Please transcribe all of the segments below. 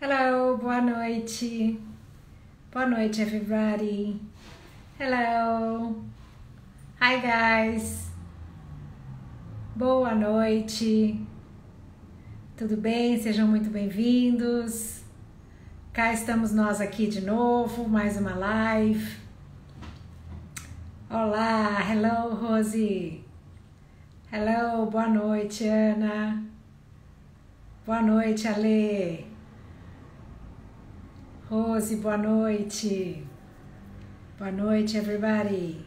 Hello, boa noite. Boa noite, everybody. Hello. Hi, guys. Boa noite. Tudo bem? Sejam muito bem-vindos. Cá estamos nós aqui de novo, mais uma live. Olá, hello, Rose. Hello, boa noite, Ana. Boa noite, Ale. Rose, boa noite. Boa noite, everybody.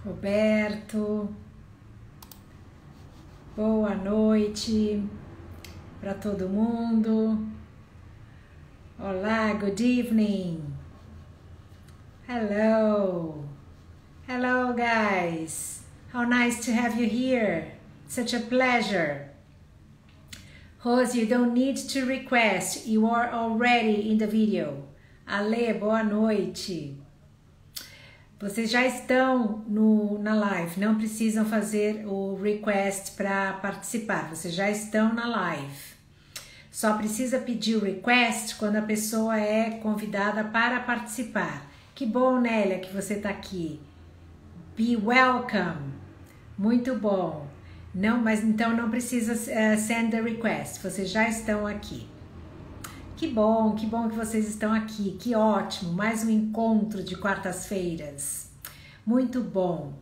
Roberto. Boa noite para todo mundo. Olá, good evening. Hello. Hello, guys. How nice to have you here. Such a pleasure. Rose, you don't need to request. You are already in the video. Ale, boa noite. Vocês já estão na live, não precisam fazer o request para participar, vocês já estão na live. Só precisa pedir o request quando a pessoa é convidada para participar. Que bom, Nélia, que você está aqui. Be welcome. Muito bom. Não, mas então não precisa send the request, vocês já estão aqui. Que bom que vocês estão aqui, que ótimo, mais um encontro de quartas-feiras, muito bom.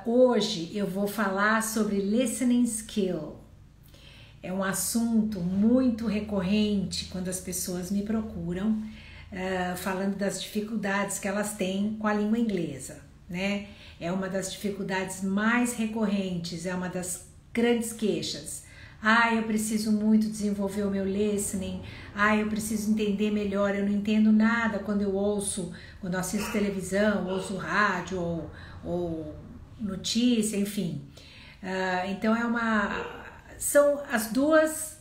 Hoje eu vou falar sobre listening skill, é um assunto muito recorrente quando as pessoas me procuram, falando das dificuldades que elas têm com a língua inglesa, né? É uma das dificuldades mais recorrentes, é uma das grandes queixas. Eu preciso muito desenvolver o meu listening. Eu preciso entender melhor. Eu não entendo nada quando eu assisto televisão, ouço rádio ou notícia, enfim. Então são as duas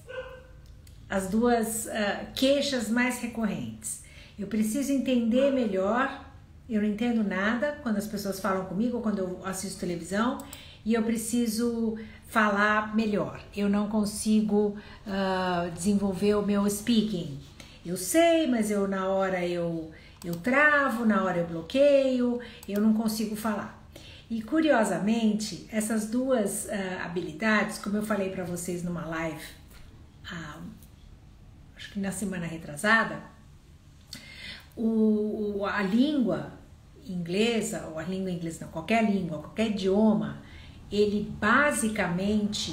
queixas mais recorrentes. Eu preciso entender melhor. Eu não entendo nada quando as pessoas falam comigo ou quando eu assisto televisão. E eu preciso falar melhor. Eu não consigo desenvolver o meu speaking. Eu sei, mas na hora eu travo, na hora eu bloqueio, eu não consigo falar. E curiosamente, essas duas habilidades, como eu falei para vocês numa live, acho que na semana retrasada, a língua inglesa, ou a língua inglesa não, qualquer língua, qualquer idioma, ele basicamente,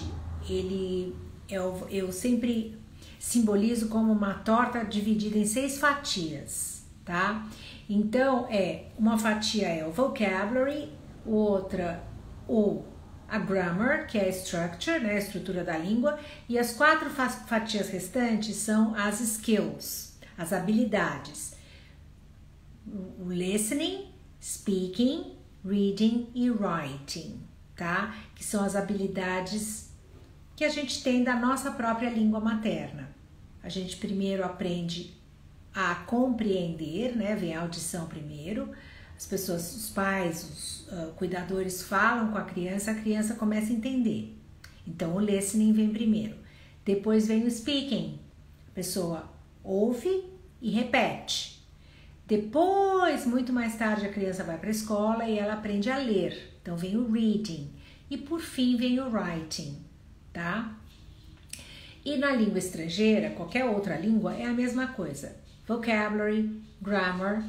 eu sempre simbolizo como uma torta dividida em 6 fatias, tá? Então, uma fatia é o vocabulary, outra a grammar, que é a structure, né, a estrutura da língua, e as 4 fatias restantes são as skills, as habilidades. O listening, speaking, reading e writing. Tá? Que são as habilidades que a gente tem da nossa própria língua materna. A gente primeiro aprende a compreender, né? Vem a audição primeiro, as pessoas, os pais, os cuidadores falam com a criança começa a entender. Então o listening vem primeiro. Depois vem o speaking, a pessoa ouve e repete. Depois, muito mais tarde, a criança vai para a escola e ela aprende a ler. Então vem o reading e por fim vem o writing, tá? E na língua estrangeira, qualquer outra língua, é a mesma coisa. Vocabulary, grammar,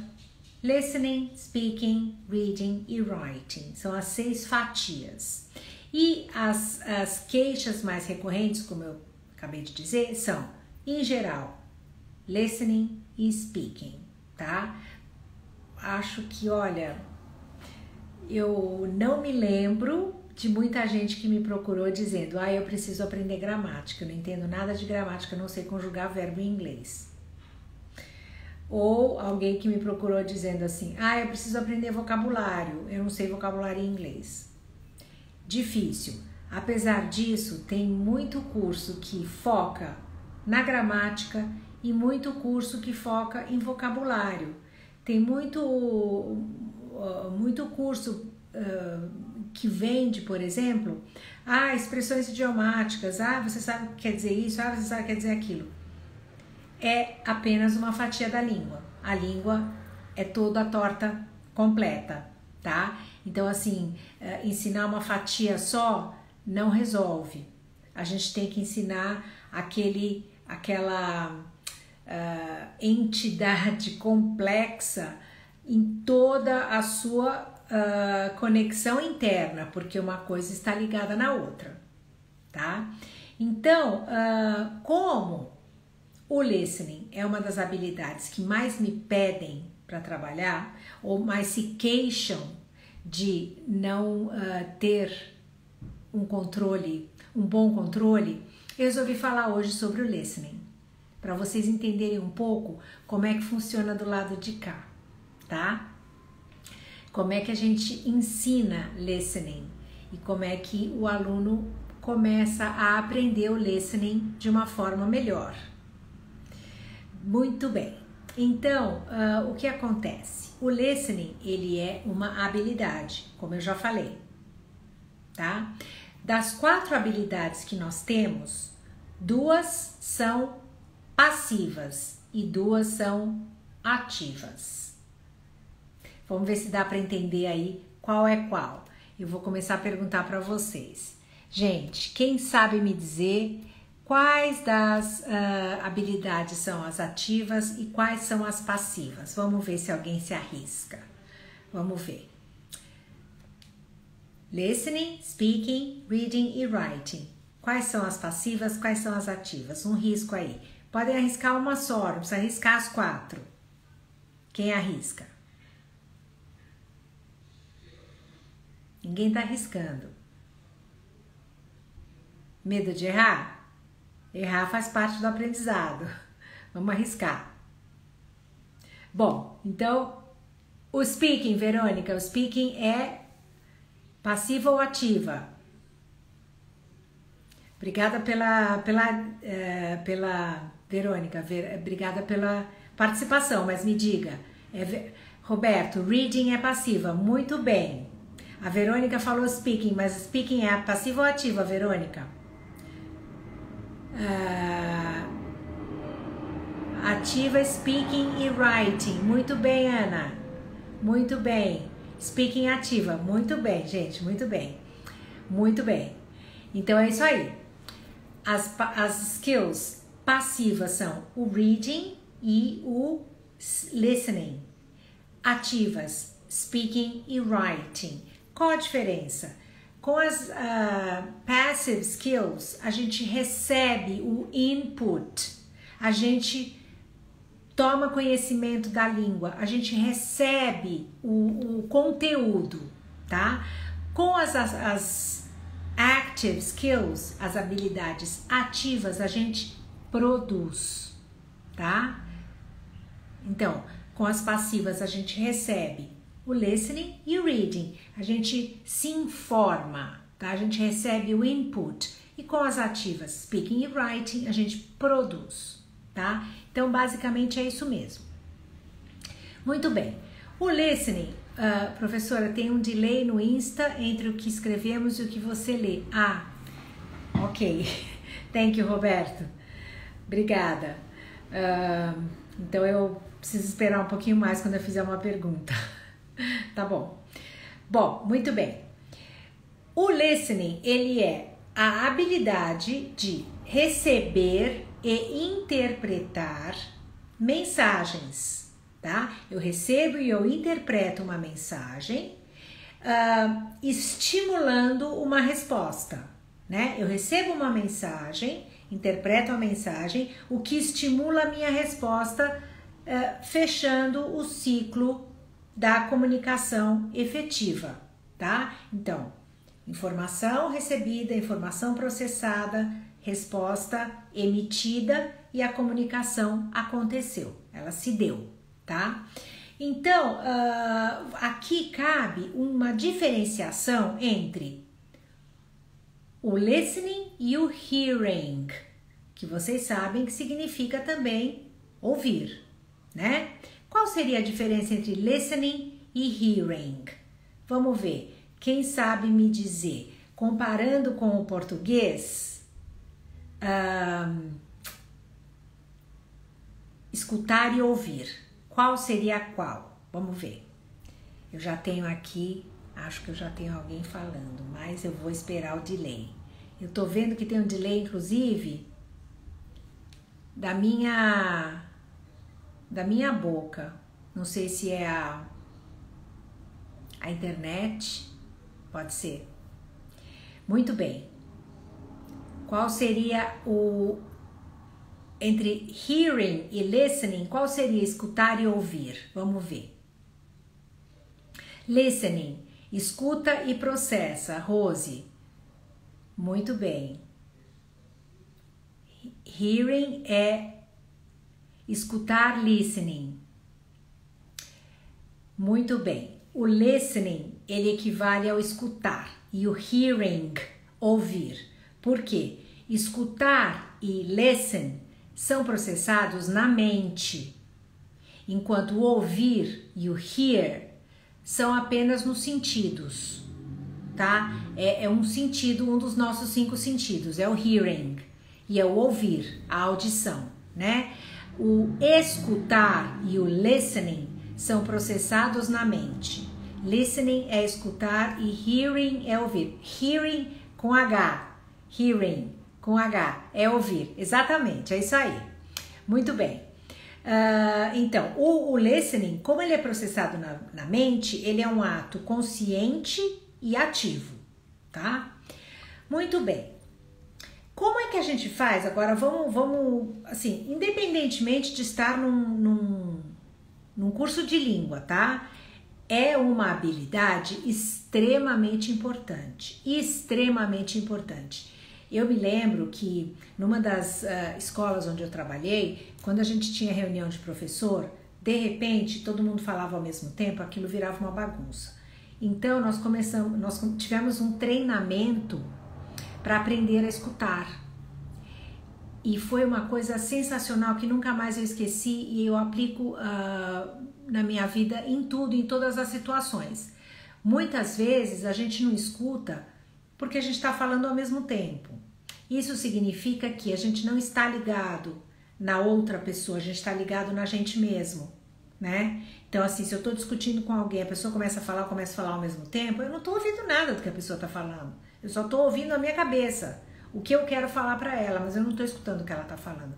listening, speaking, reading e writing. São as 6 fatias. E as queixas mais recorrentes, como eu acabei de dizer, são, em geral, listening e speaking, tá? Acho que, olha, eu não me lembro de muita gente que me procurou dizendo eu preciso aprender gramática, eu não entendo nada de gramática, eu não sei conjugar verbo em inglês. Ou alguém que me procurou dizendo assim, eu preciso aprender vocabulário, eu não sei vocabulário em inglês. Difícil. Apesar disso, tem muito curso que foca na gramática e muito curso que foca em vocabulário. Tem muito curso que vende, por exemplo, expressões idiomáticas, você sabe o que quer dizer isso, você sabe o que quer dizer aquilo. é apenas uma fatia da língua. A língua é toda a torta completa, tá? Então, assim, ensinar uma fatia só não resolve. A gente tem que ensinar aquela entidade complexa em toda a sua conexão interna, porque uma coisa está ligada na outra, tá? Então, como o listening é uma das habilidades que mais me pedem para trabalhar, ou mais se queixam de não ter um bom controle, eu resolvi falar hoje sobre o listening, para vocês entenderem um pouco como é que funciona do lado de cá, tá? Como é que a gente ensina listening e como é que o aluno começa a aprender o listening de uma forma melhor. Muito bem. Então, o que acontece? O listening, ele é uma habilidade, como eu já falei, tá? Das 4 habilidades que nós temos, 2 são passivas e 2 são ativas. Vamos ver se dá para entender aí qual é qual. Eu vou começar a perguntar para vocês. Gente, quem sabe me dizer quais das habilidades são as ativas e quais são as passivas? Vamos ver se alguém se arrisca. Vamos ver. Listening, speaking, reading e writing. Quais são as passivas, quais são as ativas? Um risco aí. Podem arriscar uma só, não precisa arriscar as 4. Quem arrisca? Ninguém tá arriscando. Medo de errar? Errar faz parte do aprendizado. Vamos arriscar. Bom, então, o speaking, Verônica, o speaking é passiva ou ativa? Obrigada pela Verônica, obrigada pela participação, mas me diga, Roberto, reading é passiva, muito bem. A Verônica falou speaking, mas speaking é passiva ou ativa, Verônica? Ativa, speaking e writing. Muito bem, Ana. Muito bem. Speaking ativa. Muito bem, gente. Muito bem. Muito bem. Então é isso aí. As skills passivas são o reading e o listening. Ativas, speaking e writing. Qual a diferença? Com as passive skills, a gente recebe o input, a gente toma conhecimento da língua, a gente recebe o conteúdo, tá? Com as active skills, as habilidades ativas, a gente produz, tá? Então, com as passivas, a gente recebe o listening e o reading, a gente se informa, tá? A gente recebe o input. E com as ativas, speaking e writing, a gente produz, tá? Então, basicamente é isso mesmo. Muito bem. O listening, professora, tem um delay no Insta entre o que escrevemos e o que você lê. Ah, ok. Thank you, Roberto. Obrigada. Então, eu preciso esperar um pouquinho mais quando eu fizer uma pergunta. Tá bom. Bom, muito bem. O listening, ele é a habilidade de receber e interpretar mensagens, tá? Eu recebo e eu interpreto uma mensagem, estimulando uma resposta, né? Eu recebo uma mensagem, interpreto a mensagem, o que estimula a minha resposta, fechando o ciclo da comunicação efetiva, tá? Então, informação recebida, informação processada, resposta emitida e a comunicação aconteceu, ela se deu, tá? Então, aqui cabe uma diferenciação entre o listening e o hearing, que vocês sabem que significa também ouvir, né? Qual seria a diferença entre listening e hearing? Vamos ver. Quem sabe me dizer? Comparando com o português, escutar e ouvir. Qual seria qual? Vamos ver. Eu já tenho aqui, acho que eu já tenho alguém falando, mas eu vou esperar o delay. Eu tô vendo que tem um delay, inclusive, da minha boca. Não sei se é a internet, pode ser. Muito bem. Qual seria o... Entre hearing e listening, qual seria escutar e ouvir? Vamos ver. Listening, escuta e processa. Rose, muito bem. Hearing é escutar, listening. Muito bem. O listening, ele equivale ao escutar. E o hearing, ouvir. Por quê? Escutar e listen são processados na mente, enquanto o ouvir e o hear são apenas nos sentidos, tá? É um sentido, um dos nossos 5 sentidos, é o hearing, e é o ouvir, a audição, né? O escutar e o listening são processados na mente. Listening é escutar e hearing é ouvir. Hearing com H, hearing com H, é ouvir, exatamente, é isso aí. Muito bem. Então, o listening, como ele é processado na mente, ele é um ato consciente e ativo, tá? Muito bem. Como é que a gente faz? Agora, vamos assim, independentemente de estar num curso de língua, tá? É uma habilidade extremamente importante, extremamente importante. Eu me lembro que numa das escolas onde eu trabalhei, quando a gente tinha reunião de professor, de repente todo mundo falava ao mesmo tempo, aquilo virava uma bagunça. Então nós tivemos um treinamento para aprender a escutar. E foi uma coisa sensacional que nunca mais eu esqueci e eu aplico na minha vida em tudo, em todas as situações. Muitas vezes a gente não escuta porque a gente está falando ao mesmo tempo. Isso significa que a gente não está ligado na outra pessoa, a gente está ligado na gente mesmo, né? Então, assim, se eu estou discutindo com alguém, a pessoa começa a falar ao mesmo tempo, eu não estou ouvindo nada do que a pessoa está falando. Eu só estou ouvindo a minha cabeça, o que eu quero falar para ela, mas eu não estou escutando o que ela está falando.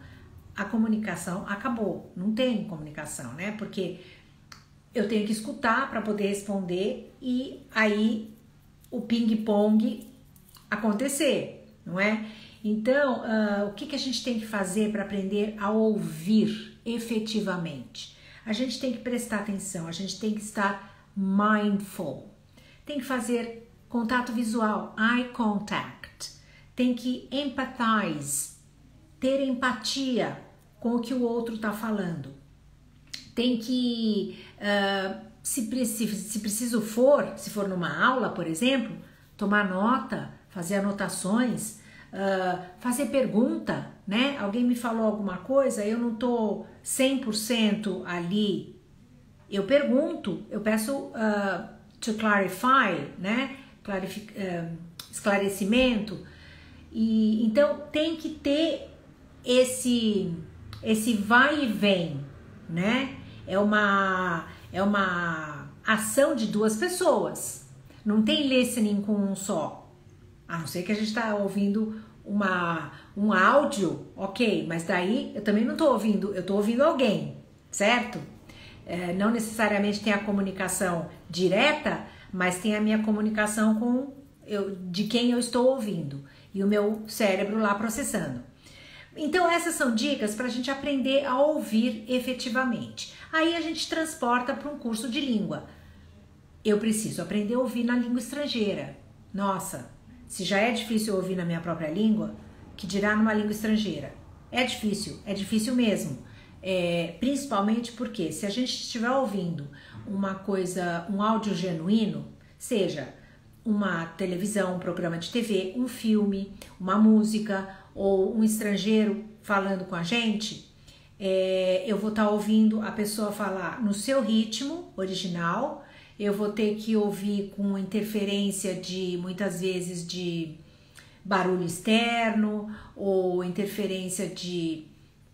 A comunicação acabou, não tem comunicação, né? Porque eu tenho que escutar para poder responder e aí o ping-pong acontecer, não é? Então, o que a gente tem que fazer para aprender a ouvir efetivamente? A gente tem que prestar atenção, a gente tem que estar mindful, tem que fazer contato visual, eye contact, tem que empathize, ter empatia com o que o outro está falando, tem que, se preciso for, se for numa aula, por exemplo, tomar nota, fazer anotações, fazer pergunta, né? Alguém me falou alguma coisa, eu não tô 100% ali, eu pergunto, eu peço to clarify, né? Esclarecimento. E então tem que ter esse vai e vem, né? É uma ação de 2 pessoas. Não tem listening com um só. A não ser que a gente está ouvindo um áudio, ok, mas daí eu também não estou ouvindo, eu estou ouvindo alguém, certo? Não necessariamente tem a comunicação direta, mas tem a minha comunicação de quem eu estou ouvindo e o meu cérebro lá processando. Então essas são dicas para a gente aprender a ouvir efetivamente. Aí a gente transporta para um curso de língua. Eu preciso aprender a ouvir na língua estrangeira. Nossa, se já é difícil ouvir na minha própria língua, que dirá numa língua estrangeira? É difícil mesmo. Principalmente porque se a gente estiver ouvindo uma coisa, um áudio genuíno, seja uma televisão, um programa de TV, um filme, uma música ou um estrangeiro falando com a gente, eu vou estar ouvindo a pessoa falar no seu ritmo original, eu vou ter que ouvir com interferência muitas vezes de barulho externo ou interferência de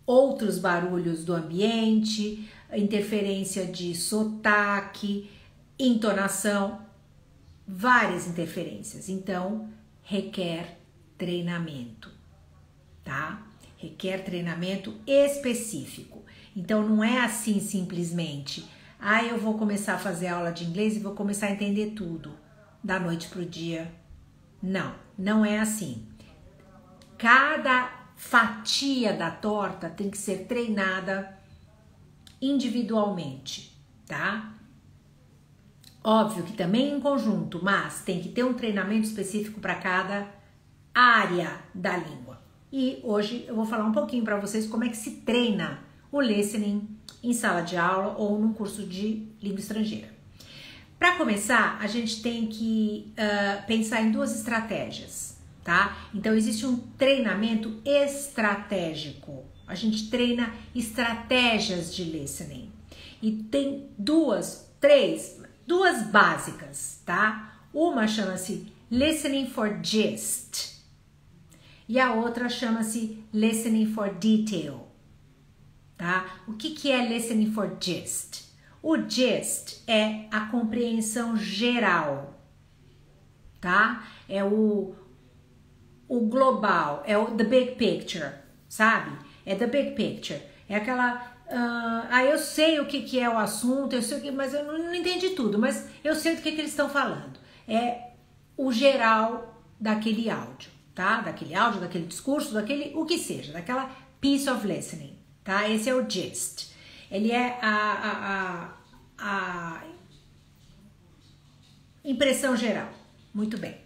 outros barulhos do ambiente, interferência de sotaque, entonação, várias interferências. Então, requer treinamento, tá? Requer treinamento específico. Então, não é assim simplesmente, eu vou começar a fazer aula de inglês e vou começar a entender tudo da noite pro dia. Não, não é assim. Cada fatia da torta tem que ser treinada individualmente, tá? Óbvio que também em conjunto, mas tem que ter um treinamento específico para cada área da língua. E hoje eu vou falar um pouquinho para vocês como é que se treina o listening em sala de aula ou num curso de língua estrangeira. Para começar, a gente tem que pensar em duas estratégias, tá? Então, existe um treinamento estratégico. A gente treina estratégias de listening. E tem duas básicas, tá? Uma chama-se Listening for Gist e a outra chama-se Listening for Detail, tá? O que é Listening for Gist? O gist é a compreensão geral, tá? É o global, é o the big picture, sabe? É the big picture, é aquela... eu sei o que é o assunto, eu sei mas eu não entendi tudo, mas eu sei do que eles estão falando. É o geral daquele áudio, tá? Daquele áudio, daquele discurso, o que seja, daquela piece of listening, tá? Esse é o gist. Ele é a impressão geral. Muito bem.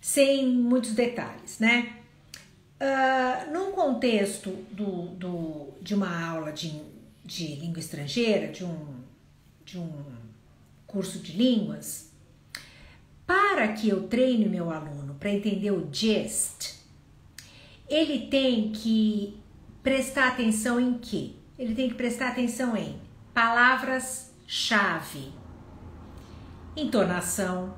Sem muitos detalhes, né? Num contexto de uma aula de língua estrangeira, de um curso de línguas, para que eu treine o meu aluno para entender o gist, ele tem que prestar atenção em quê? Ele tem que prestar atenção em palavras-chave, entonação,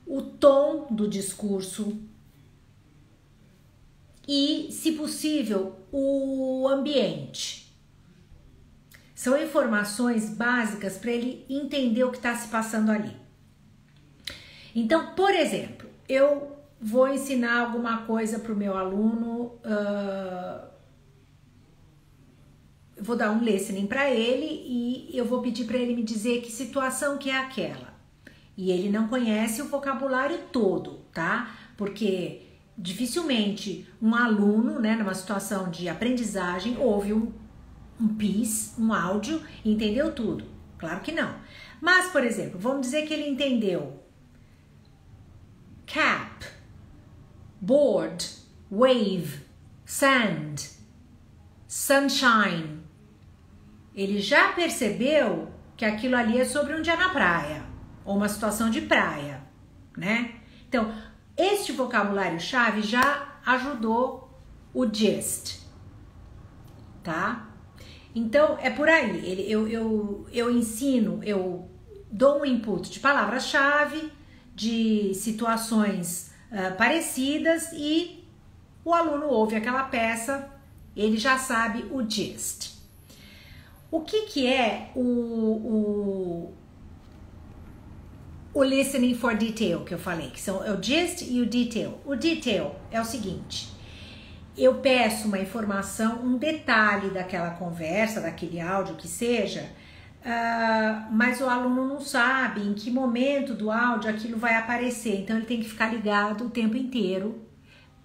o tom do discurso e, se possível, o ambiente. São informações básicas para ele entender o que está se passando ali. Então, por exemplo, eu vou ensinar alguma coisa para o meu aluno, eu vou dar um listening para ele e eu vou pedir para ele me dizer que situação que é aquela. E ele não conhece o vocabulário todo, tá? Porque dificilmente um aluno, né, numa situação de aprendizagem, ouve um piece, um áudio e entendeu tudo. Claro que não. Mas, por exemplo, vamos dizer que ele entendeu cap, board, wave, sand, sunshine. Ele já percebeu que aquilo ali é sobre um dia na praia ou uma situação de praia, né? Então, este vocabulário-chave já ajudou o gist, tá? Então, é por aí. Eu ensino, eu dou um input de palavras-chave, de situações parecidas e o aluno ouve aquela peça, ele já sabe o gist. O que é o listening for detail que eu falei, que são o gist e o detail. O detail é o seguinte: eu peço uma informação, um detalhe daquela conversa, daquele áudio que seja, mas o aluno não sabe em que momento do áudio aquilo vai aparecer, então ele tem que ficar ligado o tempo inteiro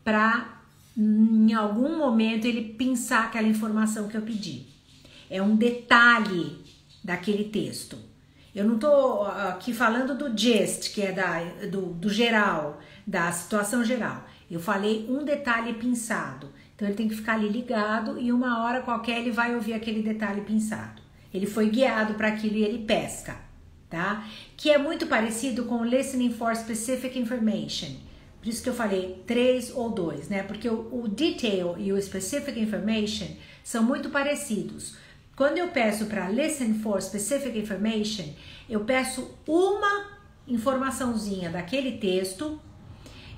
para em algum momento ele pensar aquela informação que eu pedi. É um detalhe daquele texto. Eu não estou aqui falando do gist, que é do geral, da situação geral. Eu falei um detalhe pensado. Então ele tem que ficar ali ligado e uma hora qualquer ele vai ouvir aquele detalhe pensado. Ele foi guiado para aquilo e ele pesca, tá? Que é muito parecido com listening for specific information. Por isso que eu falei 3 ou 2, né? Porque o detail e o specific information são muito parecidos. Quando eu peço para listen for specific information, eu peço uma informaçãozinha daquele texto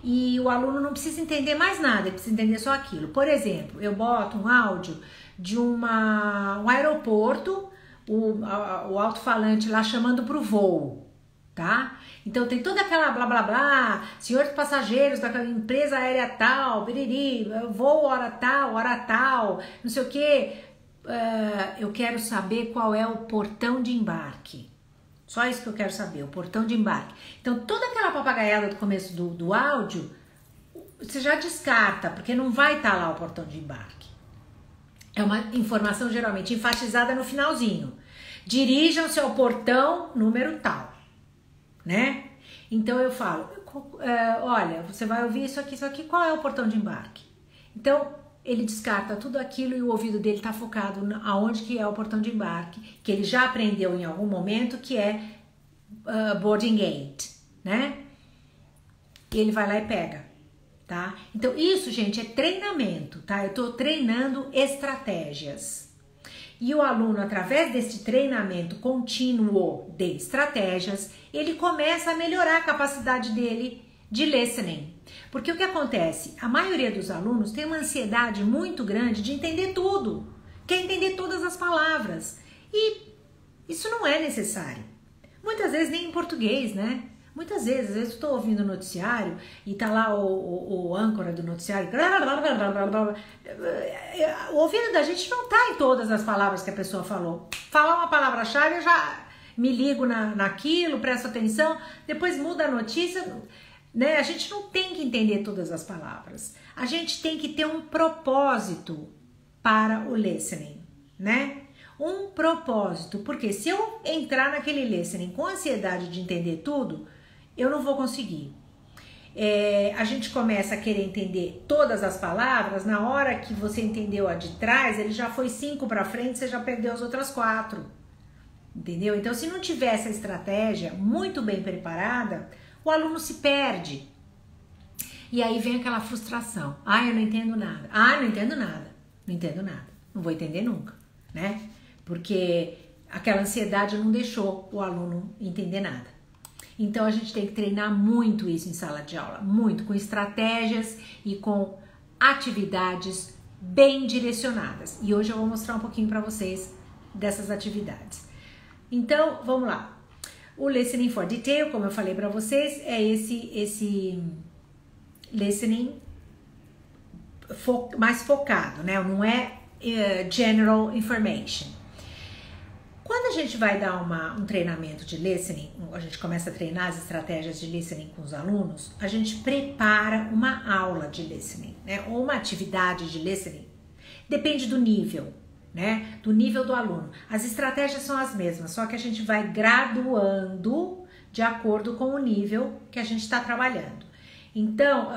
e o aluno não precisa entender mais nada, ele precisa entender só aquilo. Por exemplo, eu boto um áudio de um aeroporto, o alto-falante lá chamando para o voo, tá? Então tem toda aquela blá blá blá, senhores passageiros da empresa aérea tal, biriri, voo hora tal, não sei o que. Eu quero saber qual é o portão de embarque. Só isso que eu quero saber, o portão de embarque. Então toda aquela papagaiada do começo do áudio, você já descarta, porque não vai estar lá o portão de embarque. É uma informação geralmente enfatizada no finalzinho. Dirijam-se ao portão número tal, né? Então eu falo, olha, você vai ouvir isso aqui, qual é o portão de embarque? Então ele descarta tudo aquilo e o ouvido dele está focado aonde que é o portão de embarque, que ele já aprendeu em algum momento, que é boarding gate, né? E ele vai lá e pega, tá? Então isso, gente, é treinamento, tá? Eu estou treinando estratégias. E o aluno, através desse treinamento contínuo de estratégias, ele começa a melhorar a capacidade dele de listening. Porque o que acontece? A maioria dos alunos tem uma ansiedade muito grande de entender tudo, quer entender todas as palavras. E isso não é necessário. Muitas vezes nem em português, né? Muitas vezes, às vezes eu estou ouvindo o noticiário e tá lá o âncora do noticiário. O ouvido da gente não tá em todas as palavras que a pessoa falou. Falar uma palavra-chave, eu já me ligo naquilo, presto atenção, depois muda a notícia, né? A gente não tem que entender todas as palavras. A gente tem que ter um propósito para o listening, né? Um propósito, porque se eu entrar naquele listening com ansiedade de entender tudo, eu não vou conseguir. A gente começa a querer entender todas as palavras, na hora que você entendeu a de trás, ele já foi 5 para frente, você já perdeu as outras 4. Entendeu? Então, se não tiver essa estratégia muito bem preparada, o aluno se perde. E aí vem aquela frustração. Eu não entendo nada. Não entendo nada. Não entendo nada. Não vou entender nunca, né? Porque aquela ansiedade não deixou o aluno entender nada. Então a gente tem que treinar muito isso em sala de aula, muito, com estratégias e com atividades bem direcionadas. E hoje eu vou mostrar um pouquinho para vocês dessas atividades. Então, vamos lá. O Listening for Detail, como eu falei para vocês, é esse listening mais focado, né? Não é general information. Quando a gente vai dar um treinamento de listening, a gente começa a treinar as estratégias de listening com os alunos, a gente prepara uma aula de listening, né? Ou uma atividade de listening. Depende do nível, né? Do nível do aluno. As estratégias são as mesmas, só que a gente vai graduando de acordo com o nível que a gente está trabalhando. Então,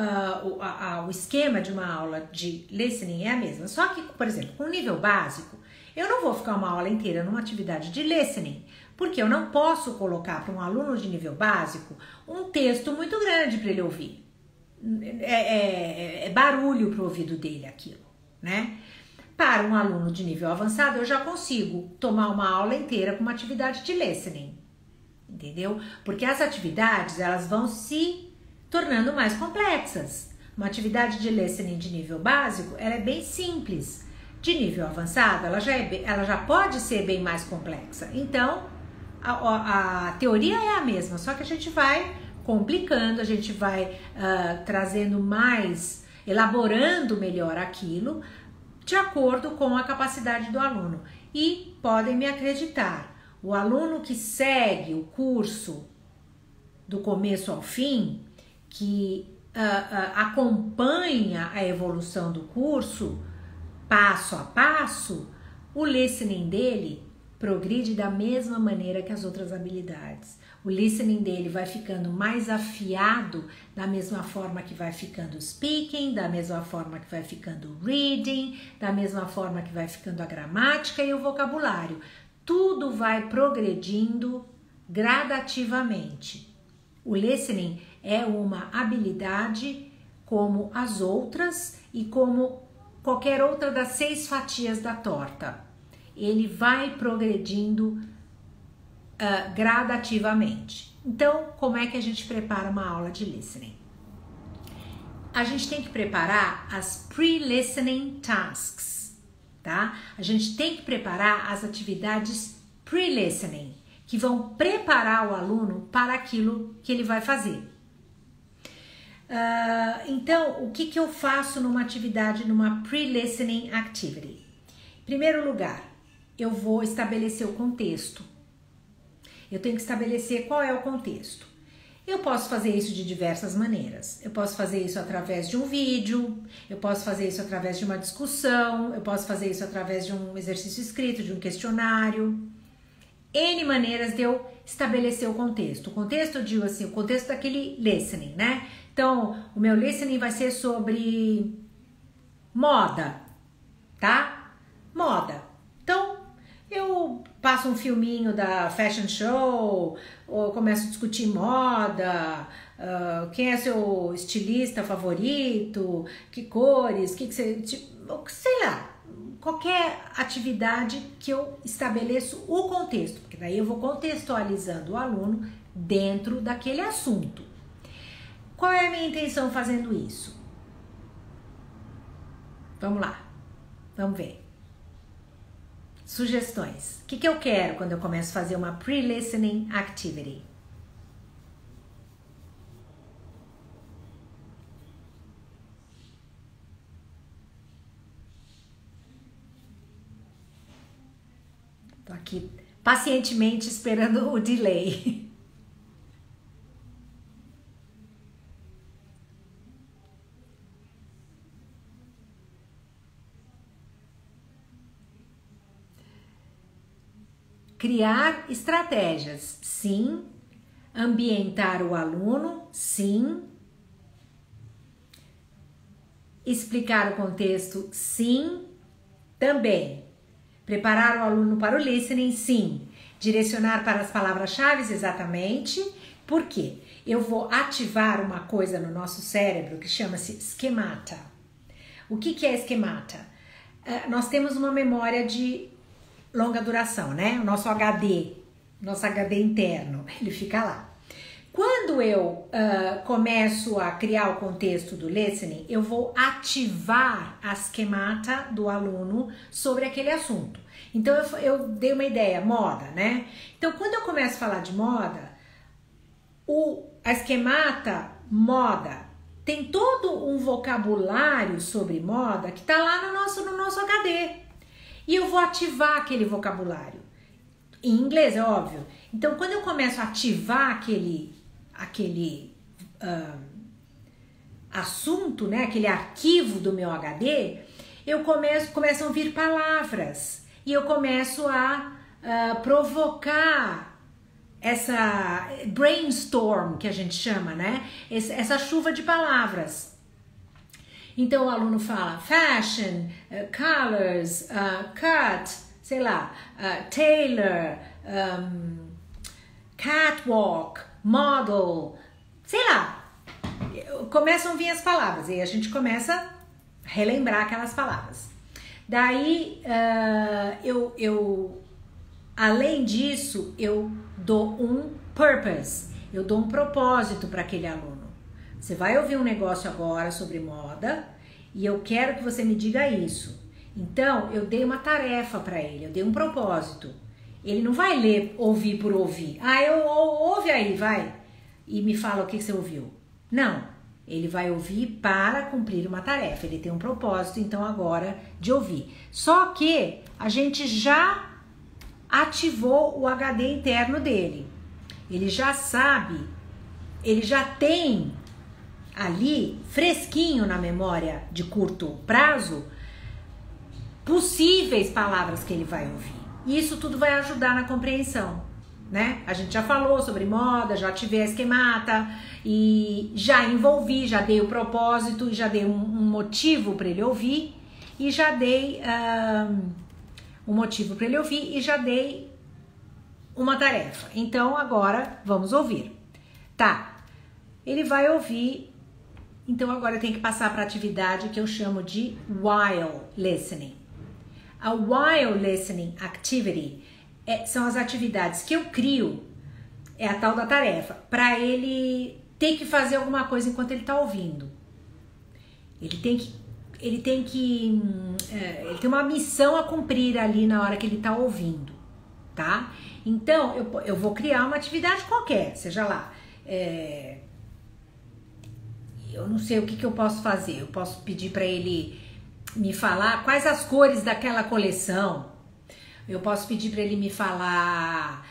o esquema de uma aula de listening é a mesma, só que, por exemplo, com o nível básico, eu não vou ficar uma aula inteira numa atividade de listening, porque eu não posso colocar para um aluno de nível básico um texto muito grande para ele ouvir. É barulho para o ouvido dele aquilo, né? Para um aluno de nível avançado, eu já consigo tomar uma aula inteira com uma atividade de listening, entendeu? Porque as atividades, elas vão se tornando mais complexas. Uma atividade de listening de nível básico, ela é bem simples. De nível avançado, ela já pode ser bem mais complexa. Então, a teoria é a mesma, só que a gente vai complicando, a gente vai trazendo mais, elaborando melhor aquilo, de acordo com a capacidade do aluno. E podem me acreditar, o aluno que segue o curso do começo ao fim, que acompanha a evolução do curso, passo a passo, o listening dele progride da mesma maneira que as outras habilidades. O listening dele vai ficando mais afiado da mesma forma que vai ficando o speaking, da mesma forma que vai ficando o reading, da mesma forma que vai ficando a gramática e o vocabulário. Tudo vai progredindo gradativamente. O listening é uma habilidade como as outras e como qualquer outra das 6 fatias da torta. Ele vai progredindo gradativamente. Então, como é que a gente prepara uma aula de listening? a gente tem que preparar as pre-listening tasks, tá? A gente tem que preparar as atividades pre-listening, que vão preparar o aluno para aquilo que ele vai fazer. Então, o que eu faço numa atividade, numa pre-listening activity? Em primeiro lugar, eu vou estabelecer o contexto. Eu tenho que estabelecer qual é o contexto. Eu posso fazer isso de diversas maneiras. Eu posso fazer isso através de um vídeo, eu posso fazer isso através de uma discussão, eu posso fazer isso através de um exercício escrito, de um questionário. N maneiras de eu estabelecer o contexto. O contexto, eu digo assim, o contexto daquele listening, né? Então, o meu listening vai ser sobre moda, tá? Moda. Então, eu passo um filminho da fashion show, ou começo a discutir moda, quem é seu estilista favorito, que cores, que você, tipo, sei lá, qualquer atividade que eu estabeleço o contexto, porque daí eu vou contextualizando o aluno dentro daquele assunto. Qual é a minha intenção fazendo isso? Vamos lá, vamos ver. Sugestões. O que eu quero quando eu começo a fazer uma pre-listening activity? Tô aqui pacientemente esperando o delay. Criar estratégias, sim. Ambientar o aluno, sim. Explicar o contexto, sim. Também. Preparar o aluno para o listening, sim. Direcionar para as palavras-chave, exatamente. Por quê? Eu vou ativar uma coisa no nosso cérebro que chama-se schemata. O que é schemata? Nós temos uma memória de longa duração, né? O nosso HD interno, ele fica lá. Quando eu começo a criar o contexto do listening, eu vou ativar a schemata do aluno sobre aquele assunto. Então, eu dei uma ideia, moda, né? Então, quando eu começo a falar de moda, a schemata moda tem todo um vocabulário sobre moda que tá lá no nosso HD. E eu vou ativar aquele vocabulário. Em inglês, é óbvio. Então, quando eu começo a ativar aquele assunto, né, aquele arquivo do meu HD, começam a vir palavras. E eu começo a provocar essa brainstorm, que a gente chama, né? Essa chuva de palavras. Então, o aluno fala fashion, colors, cut, sei lá, tailor, catwalk, model, sei lá. Começam a vir as palavras e a gente começa a relembrar aquelas palavras. Daí, além disso, eu dou um purpose, eu dou um propósito para aquele aluno. Você vai ouvir um negócio agora sobre moda e eu quero que você me diga isso. Então, eu dei uma tarefa para ele, eu dei um propósito. Ele não vai ouvir por ouvir. Ouve aí, vai, e me fala o que você ouviu. Não, ele vai ouvir para cumprir uma tarefa. Ele tem um propósito, então, agora, de ouvir. Só que a gente já ativou o HD interno dele. Ele já sabe, ele já tem ali, fresquinho na memória de curto prazo, possíveis palavras que ele vai ouvir. E isso tudo vai ajudar na compreensão, né? A gente já falou sobre moda, já ativei a schemata e já envolvi, já dei o propósito, já dei um motivo para ele ouvir e já dei um motivo para ele ouvir e já dei uma tarefa. Então, agora vamos ouvir. Tá, ele vai ouvir. Então, agora eu tenho que passar para a atividade que eu chamo de while listening. A while listening activity são as atividades que eu crio, é a tal da tarefa, para ele ter que fazer alguma coisa enquanto ele está ouvindo. Ele tem uma missão a cumprir ali na hora que ele tá ouvindo, tá? Então, eu vou criar uma atividade qualquer, seja lá, eu não sei o que eu posso fazer. Eu posso pedir para ele me falar quais as cores daquela coleção. Eu posso pedir para ele me falar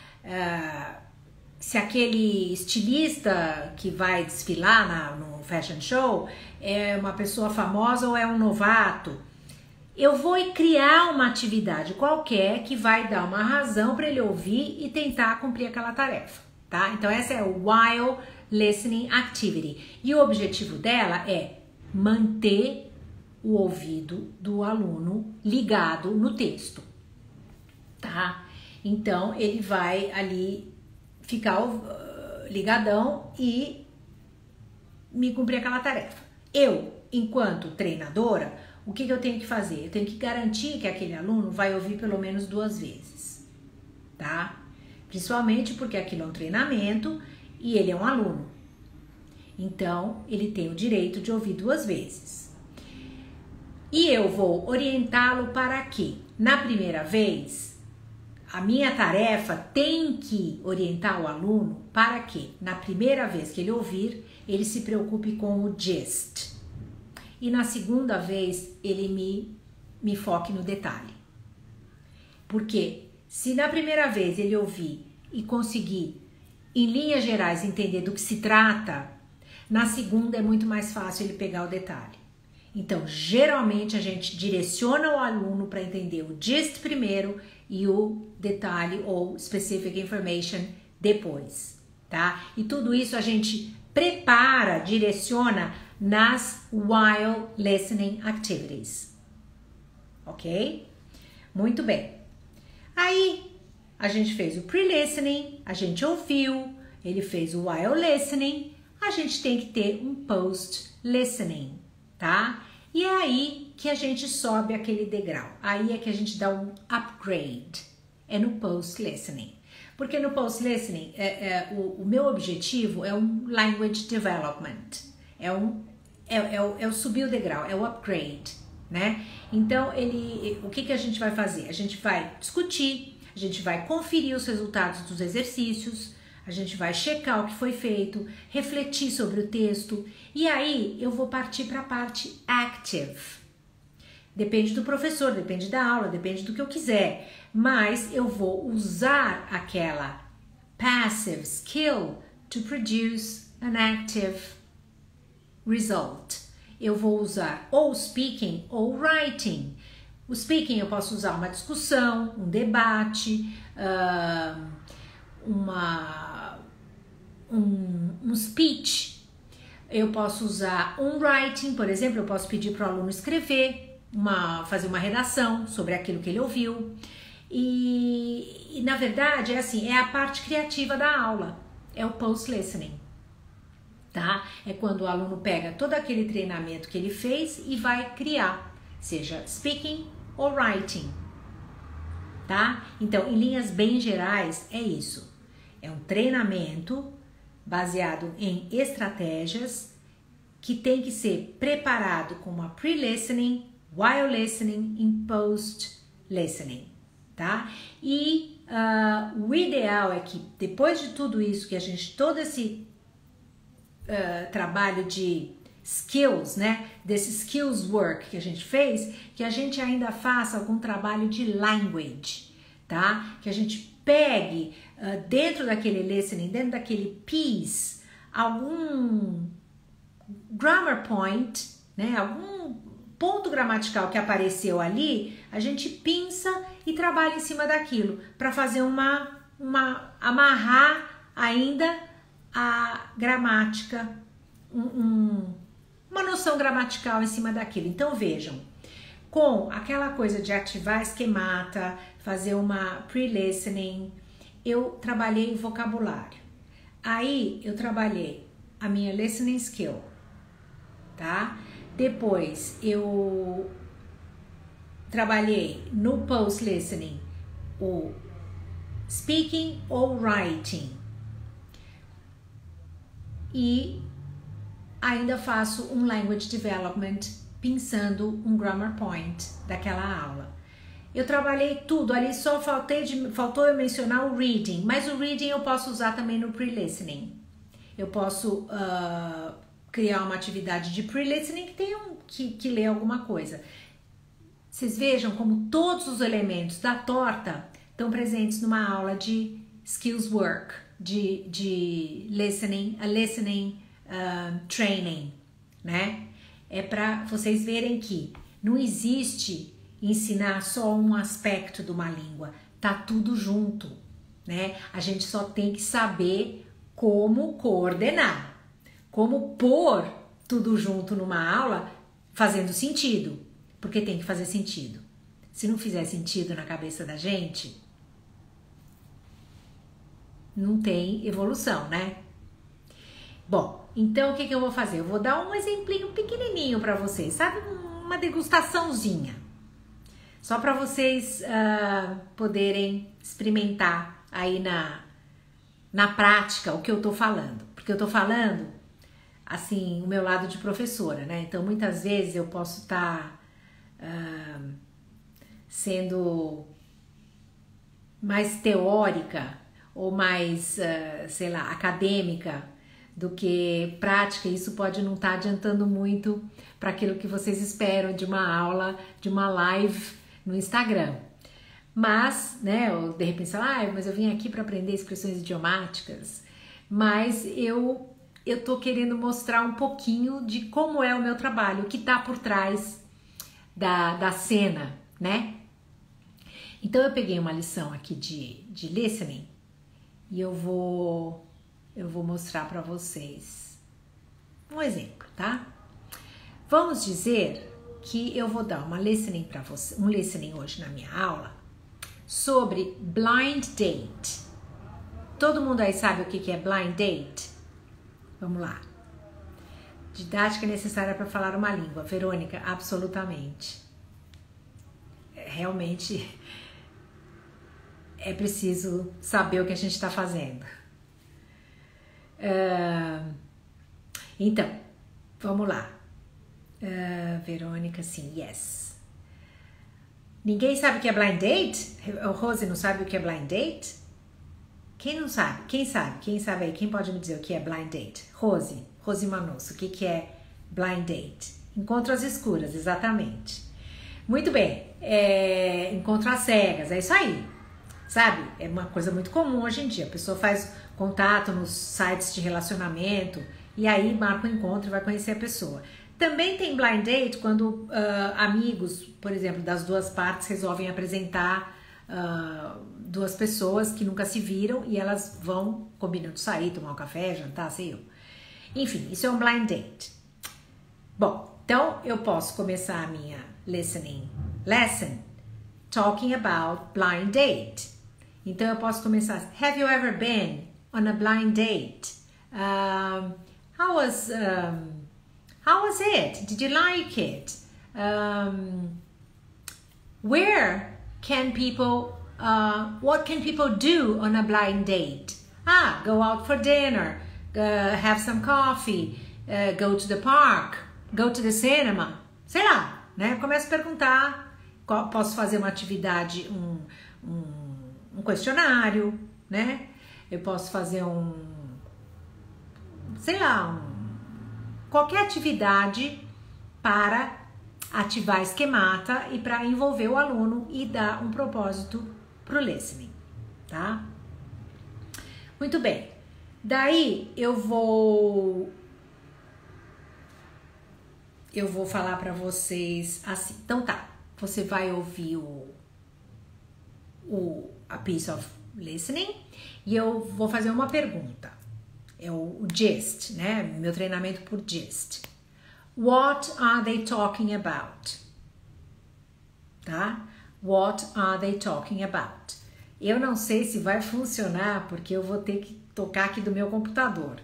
se aquele estilista que vai desfilar no fashion show é uma pessoa famosa ou é um novato. Eu vou criar uma atividade qualquer que vai dar uma razão para ele ouvir e tentar cumprir aquela tarefa, tá? Então essa é o While Listening Activity. E o objetivo dela é manter o ouvido do aluno ligado no texto, tá? Então ele vai ali ficar ligadão e me cumprir aquela tarefa. Eu, enquanto treinadora, o que eu tenho que fazer? Eu tenho que garantir que aquele aluno vai ouvir pelo menos 2 vezes, tá? Principalmente porque aquilo é um treinamento e ele é um aluno. Então, ele tem o direito de ouvir 2 vezes. E eu vou orientá-lo para que, na primeira vez, a minha tarefa tem que orientar o aluno para que, na primeira vez que ele ouvir, ele se preocupe com o gist. E na segunda vez, ele me foque no detalhe. Porque se na primeira vez ele ouvir e conseguir, em linhas gerais, entender do que se trata, na segunda é muito mais fácil ele pegar o detalhe. Então, geralmente, a gente direciona o aluno para entender o gist primeiro e o detalhe ou specific information depois, tá? E tudo isso a gente prepara, direciona nas While Listening Activities, ok? Muito bem. Aí, a gente fez o pre-listening, a gente ouviu, ele fez o while listening, a gente tem que ter um post-listening, tá? E é aí que a gente sobe aquele degrau, aí é que a gente dá um upgrade, é no post-listening. Porque no post-listening, o meu objetivo é um language development, é o subir o degrau, é o upgrade, né? Então, o que a gente vai fazer? A gente vai discutir, a gente vai conferir os resultados dos exercícios, a gente vai checar o que foi feito, refletir sobre o texto, e aí eu vou partir para a parte active. Depende do professor, depende da aula, depende do que eu quiser, mas eu vou usar aquela passive skill to produce an active result. Eu vou usar ou speaking ou writing. O speaking eu posso usar uma discussão, um debate, um speech. Eu posso usar um writing, por exemplo, eu posso pedir para o aluno escrever, fazer uma redação sobre aquilo que ele ouviu. E na verdade é assim, é a parte criativa da aula, é o post-listening, tá? É quando o aluno pega todo aquele treinamento que ele fez e vai criar, seja speaking ou writing, tá? Então, em linhas bem gerais, é isso. É um treinamento baseado em estratégias que tem que ser preparado com uma pre-listening, while listening e post-listening, tá? E o ideal é que depois de tudo isso, que a gente, todo esse trabalho de skills, né? Desse skills work que a gente fez, que a gente ainda faça algum trabalho de language, tá? Que a gente pegue dentro daquele listening, dentro daquele piece, algum grammar point, né? Algum ponto gramatical que apareceu ali, a gente pinça e trabalha em cima daquilo para fazer amarrar ainda a gramática, uma noção gramatical em cima daquilo. Então vejam, com aquela coisa de ativar esquemata, fazer uma pre-listening, eu trabalhei vocabulário. Aí eu trabalhei a minha listening skill, tá? Depois eu trabalhei no post-listening o speaking ou writing. E ainda faço um language development pensando um grammar point daquela aula. Eu trabalhei tudo ali, só faltou eu mencionar o reading, mas o reading eu posso usar também no pre-listening. Eu posso criar uma atividade de pre-listening que tenham que ler alguma coisa. Vocês vejam como todos os elementos da torta estão presentes numa aula de skills work, de listening training, né? É para vocês verem que não existe ensinar só um aspecto de uma língua, tá tudo junto, né? A gente só tem que saber como coordenar, como pôr tudo junto numa aula fazendo sentido, porque tem que fazer sentido. Se não fizer sentido na cabeça da gente, não tem evolução, né? Bom, então o que eu vou fazer? Eu vou dar um exemplinho pequenininho para vocês, sabe? Uma degustaçãozinha. Só para vocês poderem experimentar aí na prática o que eu tô falando. Porque eu tô falando, assim, o meu lado de professora, né? Então, muitas vezes eu posso estar sendo mais teórica ou mais, sei lá, acadêmica do que prática. Isso pode não estar adiantando muito para aquilo que vocês esperam de uma aula, de uma live no Instagram. Mas, né, eu de repente falo, mas eu vim aqui para aprender expressões idiomáticas, mas eu tô querendo mostrar um pouquinho de como é o meu trabalho, o que tá por trás da cena, né? Então eu peguei uma lição aqui de listening e eu vou mostrar para vocês um exemplo, tá? Vamos dizer que eu vou dar uma listening para você, um listening hoje na minha aula sobre blind date. Todo mundo aí sabe o que é blind date? Vamos lá. Didática necessária para falar uma língua. Verônica, absolutamente. Realmente é preciso saber o que a gente está fazendo. Então, vamos lá. Verônica, sim, yes. Ninguém sabe o que é blind date? Rose não sabe o que é blind date? Quem não sabe? Quem sabe? Quem sabe aí? Quem pode me dizer o que é blind date? Rose Manosso, o que é blind date? Encontro às escuras, exatamente. Muito bem, encontro às cegas, é isso aí. Sabe? É uma coisa muito comum hoje em dia. A pessoa faz contato nos sites de relacionamento e aí marca um encontro e vai conhecer a pessoa. Também tem blind date quando amigos, por exemplo, das duas partes resolvem apresentar duas pessoas que nunca se viram e elas vão combinando sair, tomar um café, jantar, sei eu. Enfim, isso é um blind date. Bom, então eu posso começar a minha listening lesson talking about blind date. Então eu posso começar, have you ever been on a blind date? How was it? Did you like it? Where can people, what can people do on a blind date? Go out for dinner, have some coffee, go to the park, go to the cinema. Sei lá, né? Começo a perguntar, posso fazer uma atividade, um questionário, né? Eu posso fazer qualquer atividade para ativar a esquemata e para envolver o aluno e dar um propósito para o listening, tá? Muito bem. Daí eu vou falar para vocês assim. Então tá, você vai ouvir a piece of listening e eu vou fazer uma pergunta. É o gist, né? Meu treinamento por gist. What are they talking about? Tá? What are they talking about? Eu não sei se vai funcionar porque eu vou ter que tocar aqui do meu computador.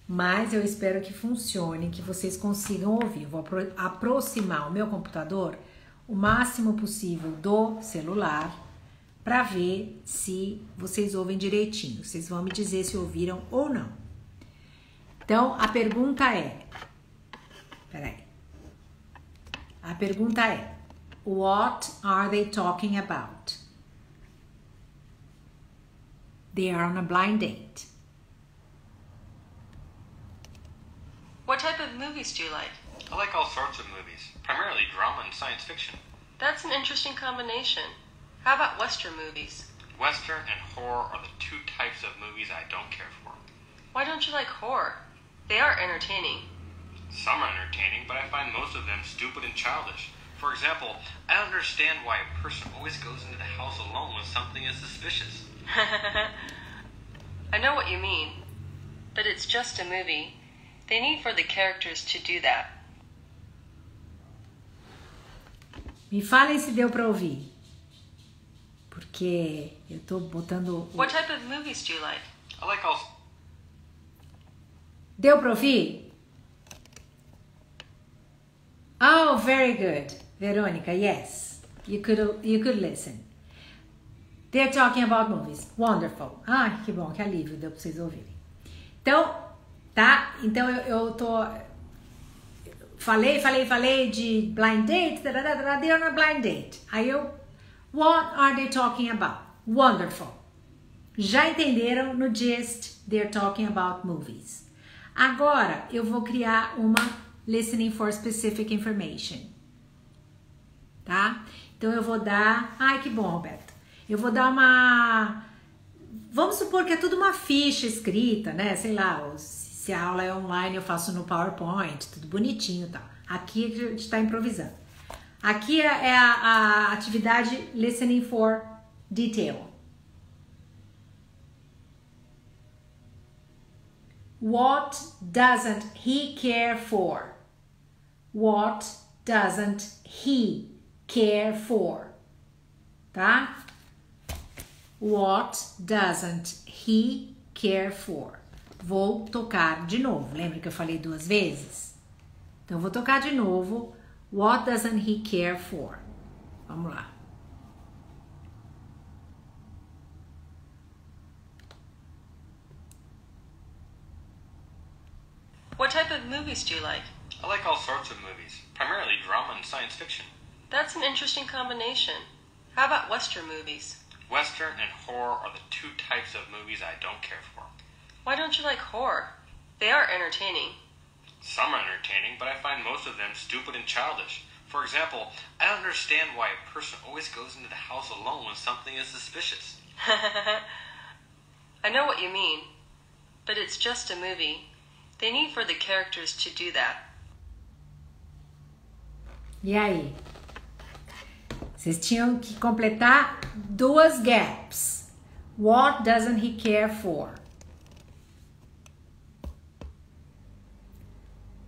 Mas eu espero que funcione, que vocês consigam ouvir. Eu vou aproximar o meu computador o máximo possível do celular para ver se vocês ouvem direitinho. Vocês vão me dizer se ouviram ou não. Então, a pergunta é: Peraí. A pergunta é: What are they talking about? They are on a blind date. What type of movies do you like? I like all sorts of movies, primarily drama and science fiction. That's an interesting combination. How about Western movies? Western and horror are the two types of movies I don't care for. Why don't you like horror? They are entertaining. Some are entertaining, but I find most of them stupid and childish. For example, I don't understand why a person always goes into the house alone when something is suspicious. I know what you mean, but it's just a movie. They need for the characters to do that. Me falem se deu pra ouvir. Porque eu tô botando... What type of movies do you like? I like all... Deu pra ouvir? Oh, very good. Verônica, yes. You could listen. They're talking about movies. Wonderful. Ai, que bom, que alívio, deu pra vocês ouvirem. Então, tá? Então eu tô... Falei de blind date, they're on a blind date. Aí eu... What are they talking about? Wonderful. Já entenderam no gist? They're talking about movies. Agora eu vou criar uma listening for specific information. Tá? Então eu vou dar... Ai, que bom, Roberto. Eu vou dar uma... Vamos supor que é tudo uma ficha escrita, né? Sei lá, se a aula é online eu faço no PowerPoint, tudo bonitinho e tal. Aqui a gente está improvisando. Aqui é a atividade listening for detail. What doesn't he care for? What doesn't he care for? Tá? What doesn't he care for? Vou tocar de novo. Lembra que eu falei 2 vezes? Então, eu vou tocar de novo. What doesn't he care for? Vamos lá. What type of movies do you like? I like all sorts of movies, primarily drama and science fiction. That's an interesting combination. How about Western movies? Western and horror are the two types of movies I don't care for. Why don't you like horror? They are entertaining. Some are entertaining, but I find most of them stupid and childish. For example, I don't understand why a person always goes into the house alone when something is suspicious. I know what you mean, but it's just a movie. They need for the characters to do that. E aí? Vocês tinham que completar 2 gaps. What doesn't he care for?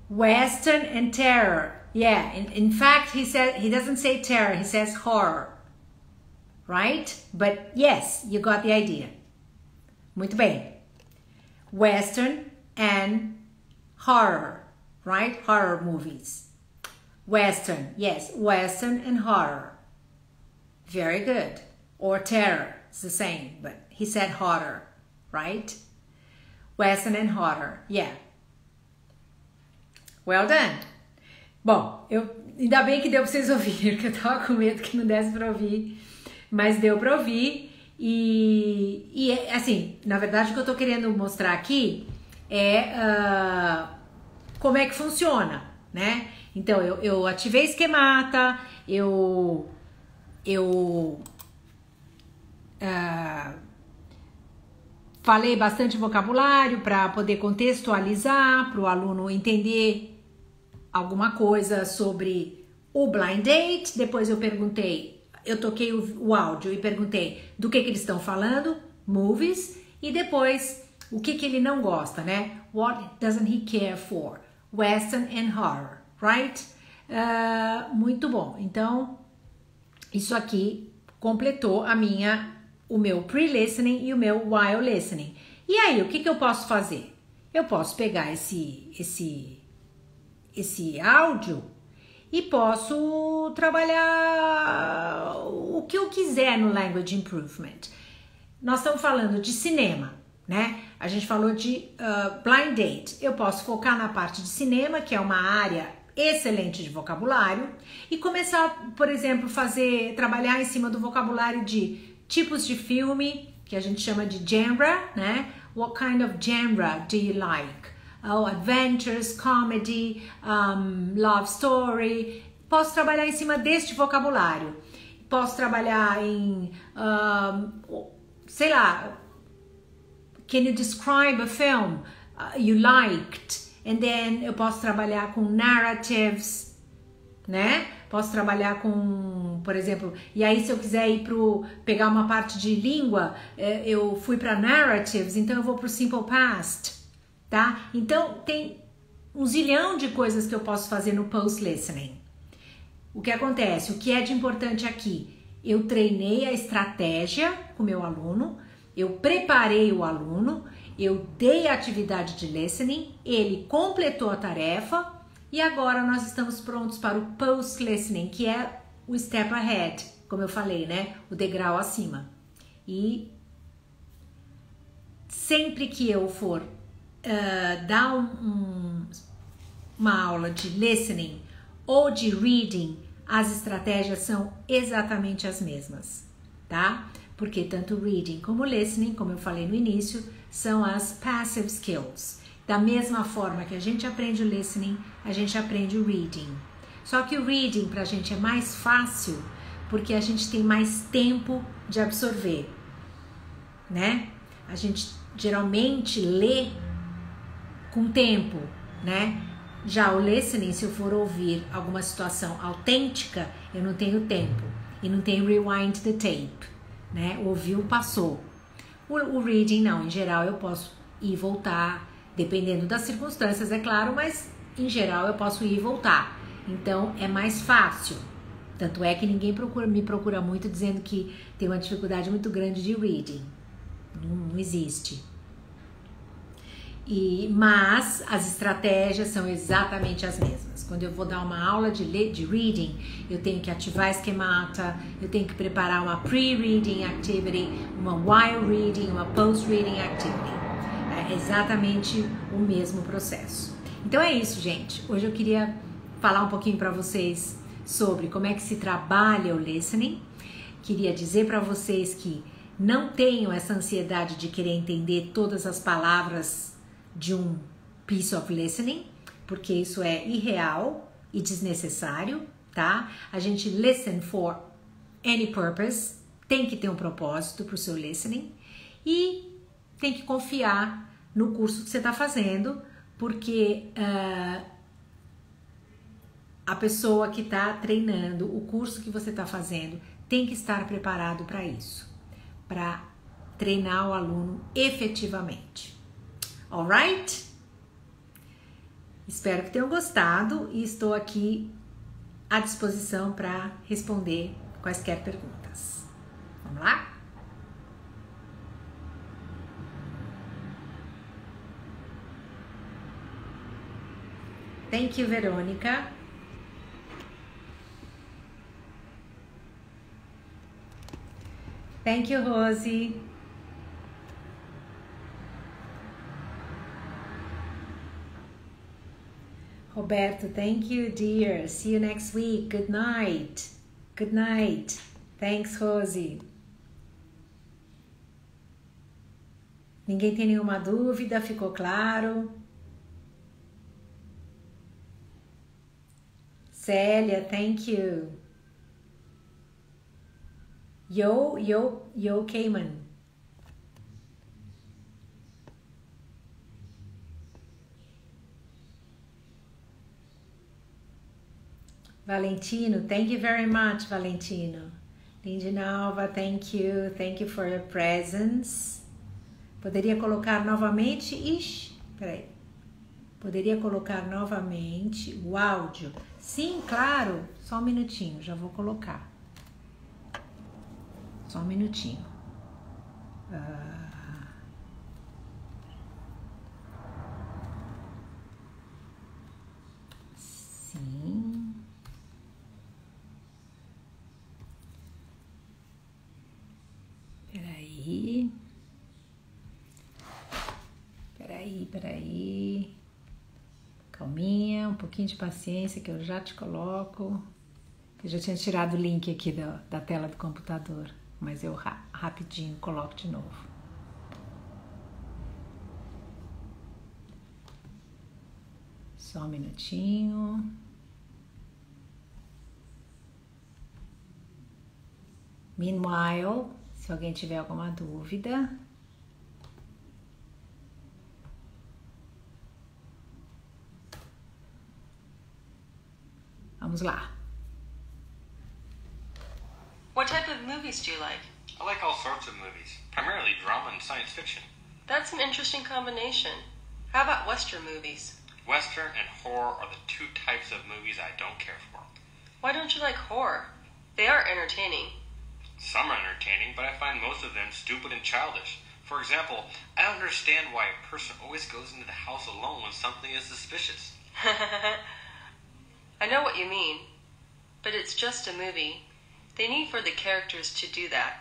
Western and terror. Yeah, in fact, he doesn't say terror, he says horror. Right? But yes, you got the idea. Muito bem. Western and horror, right? Horror movies. Western, yes, Western and horror. Very good. Or terror, it's the same, but he said horror, right? Western and horror, yeah. Well done. Bom, ainda bem que deu pra vocês ouvirem, porque eu tava com medo que não desse pra ouvir, mas deu pra ouvir. E assim, na verdade o que eu tô querendo mostrar aqui é como é que funciona, né? Então, eu ativei esquemata, falei bastante vocabulário para poder contextualizar, para o aluno entender alguma coisa sobre o blind date. Depois eu toquei o áudio e perguntei do que eles estão falando, movies, e depois o que ele não gosta, né? What doesn't he care for? Western and horror, right? Muito bom. Então, isso aqui completou o meu pre-listening e o meu while listening. E aí, o que eu posso fazer? Eu posso pegar esse áudio e posso trabalhar o que eu quiser no Language Improvement. Nós estamos falando de cinema, né? A gente falou de blind date. Eu posso focar na parte de cinema, que é uma área excelente de vocabulário e começar, por exemplo, trabalhar em cima do vocabulário de tipos de filme, que a gente chama de genre, né? What kind of genre do you like? Oh, adventures, comedy, love story. Posso trabalhar em cima deste vocabulário. Posso trabalhar em, sei lá, can you describe a film you liked? And then eu posso trabalhar com narratives, né? Posso trabalhar com, por exemplo, e aí se eu quiser pegar uma parte de língua, eu fui para narratives, então eu vou para o simple past, tá? Então tem um zilhão de coisas que eu posso fazer no post-listening. O que acontece? O que é de importante aqui? Eu treinei a estratégia com o meu aluno, eu preparei o aluno, eu dei a atividade de listening, ele completou a tarefa e agora nós estamos prontos para o post-listening, que é o step ahead, como eu falei, né? O degrau acima. E sempre que eu for dar uma aula de listening ou de reading, as estratégias são exatamente as mesmas, tá? Porque tanto reading como listening, como eu falei no início, são as passive skills. Da mesma forma que a gente aprende o listening, a gente aprende o reading. Só que o reading pra gente é mais fácil porque a gente tem mais tempo de absorver, né? A gente geralmente lê com tempo, né? Já o listening, se eu for ouvir alguma situação autêntica, eu não tenho tempo e não tenho rewind the tape, né? Ouviu, passou. O reading não, em geral eu posso ir e voltar, dependendo das circunstâncias, é claro, mas em geral eu posso ir e voltar. Então é mais fácil. Tanto é que ninguém me procura muito dizendo que tem uma dificuldade muito grande de reading. Não existe. Mas as estratégias são exatamente as mesmas. Quando eu vou dar uma aula de reading, eu tenho que ativar a esquemata, eu tenho que preparar uma pre-reading activity, uma while reading, uma post-reading activity. É exatamente o mesmo processo. Então é isso, gente. Hoje eu queria falar um pouquinho para vocês sobre como é que se trabalha o listening. Queria dizer para vocês que não tenham essa ansiedade de querer entender todas as palavras de um piece of listening, porque isso é irreal e desnecessário, tá? A gente listen for any purpose, tem que ter um propósito para o seu listening e tem que confiar no curso que você está fazendo, porque a pessoa que está treinando, o curso que você está fazendo, tem que estar preparado para isso, para treinar o aluno efetivamente. Alright? Espero que tenham gostado e estou aqui à disposição para responder quaisquer perguntas. Vamos lá? Thank you, Verônica. Thank you, Rosie. Roberto, thank you, dear. See you next week. Good night. Good night. Thanks, Rosie. Ninguém tem nenhuma dúvida? Ficou claro? Célia, thank you. Yo, Cayman. Valentino, thank you very much, Valentino. Lindinalva, thank you for your presence. Poderia colocar novamente, peraí. Poderia colocar novamente o áudio? Sim, claro, só um minutinho, já vou colocar. Só um minutinho. Sim. Peraí. Calminha, um pouquinho de paciência que eu já te coloco. Eu já tinha tirado o link aqui da tela do computador, mas eu rapidinho coloco de novo. Só um minutinho. Meanwhile, se alguém tiver alguma dúvida, vamos lá. What type of movies do you like? I like all sorts of movies, primarily drama and science fiction. That's an interesting combination. How about Western movies? Western and horror are the two types of movies I don't care for. Why don't you like horror? They are entertaining. Some are entertaining, but I find most of them stupid and childish. For example, I don't understand why a person always goes into the house alone when something is suspicious. I know what you mean, but it's just a movie. They need for the characters to do that.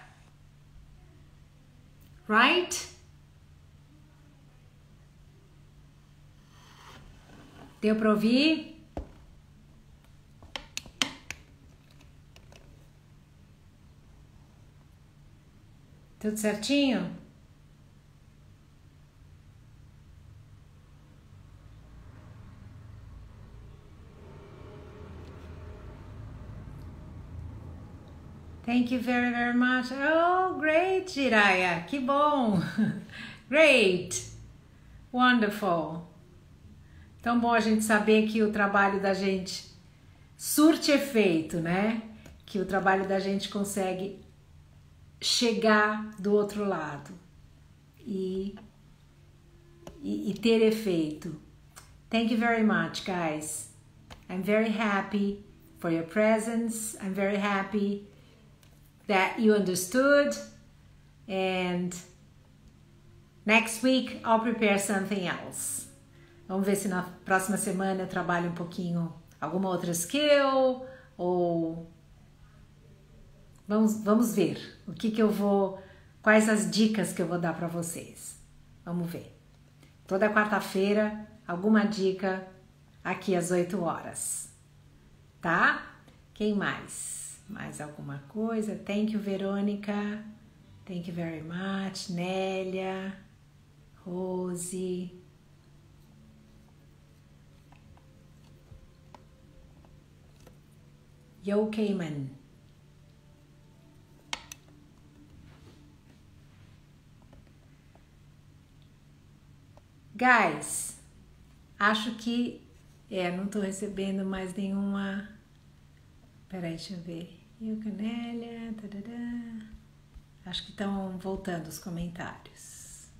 Right? Deu para ouvir? Tudo certinho? Thank you very, very much. Oh, great, Jiraya. Que bom. Great. Wonderful. Tão bom a gente saber que o trabalho da gente surte efeito, né? Que o trabalho da gente consegue chegar do outro lado e ter efeito. Thank you very much, guys. I'm very happy for your presence. I'm very happy that you understood, and next week I'll prepare something else. Vamos ver se na próxima semana eu trabalho um pouquinho alguma outra skill, ou vamos ver o que eu vou, quais as dicas que eu vou dar para vocês. Vamos ver. Toda quarta-feira alguma dica aqui às 8 horas, tá? Quem mais? Mais alguma coisa? Thank you, Verônica. Thank you very much. Nélia, Rose. Yo Cayman. Guys, acho que não tô recebendo mais nenhuma. Peraí, deixa eu ver. Yo Canélia, acho que estão voltando os comentários.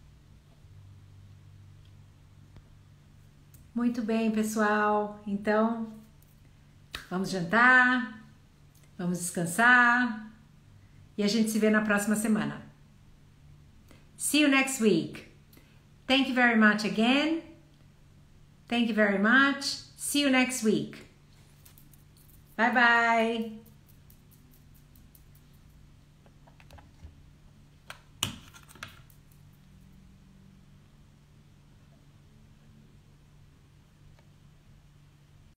Muito bem, pessoal. Então, vamos jantar, vamos descansar e a gente se vê na próxima semana. See you next week. Thank you very much again. Thank you very much. See you next week. Bye bye.